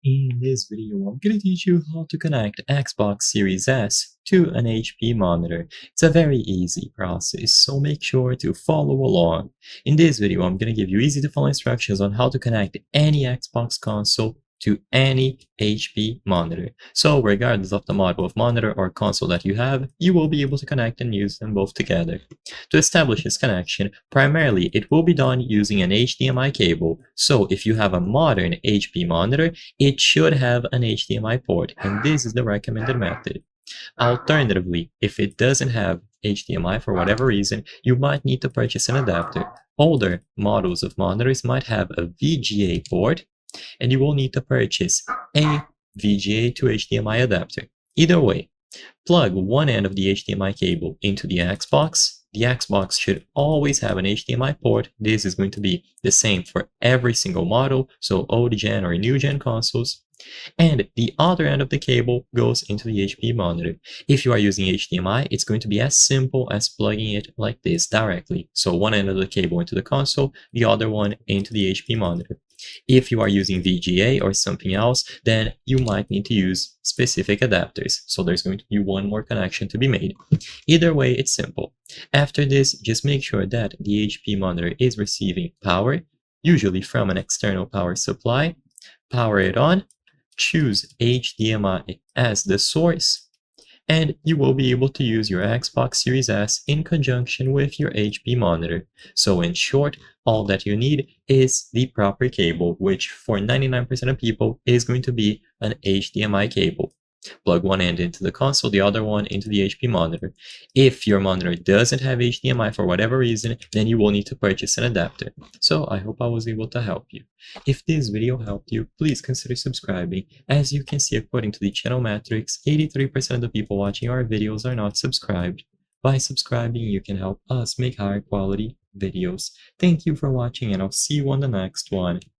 In this video, I'm going to teach you how to connect Xbox Series S to an HP monitor. It's a very easy process, so make sure to follow along. In this video, I'm going to give you easy to follow instructions on how to connect any Xbox console to any HP monitor. So regardless of the model of monitor or console that you have, you will be able to connect and use them both together. To establish this connection, primarily it will be done using an HDMI cable. So if you have a modern HP monitor, it should have an HDMI port, and this is the recommended method. Alternatively, if it doesn't have HDMI for whatever reason, you might need to purchase an adapter. Older models of monitors might have a VGA port, and you will need to purchase a VGA to HDMI adapter. Either way, plug one end of the HDMI cable into the Xbox. The Xbox should always have an HDMI port. This is going to be the same for every single model, so old gen or new gen consoles. And the other end of the cable goes into the HP monitor. If you are using HDMI, it's going to be as simple as plugging it like this directly. So one end of the cable into the console, the other one into the HP monitor. If you are using VGA or something else, then you might need to use specific adapters. So there's going to be one more connection to be made. Either way, it's simple. After this, just make sure that the HP monitor is receiving power, usually from an external power supply. Power it on, choose HDMI as the source, and you will be able to use your Xbox Series S in conjunction with your HP monitor. So in short, all that you need is the proper cable, which for 99% of people is going to be an HDMI cable. Plug one end into the console, the other one into the HP monitor. If your monitor doesn't have HDMI for whatever reason, then you will need to purchase an adapter. So I hope I was able to help you. If this video helped you, please consider subscribing. As you can see, according to the channel metrics, 83% of the people watching our videos are not subscribed. By subscribing, you can help us make higher quality videos. Thank you for watching, and I'll see you on the next one.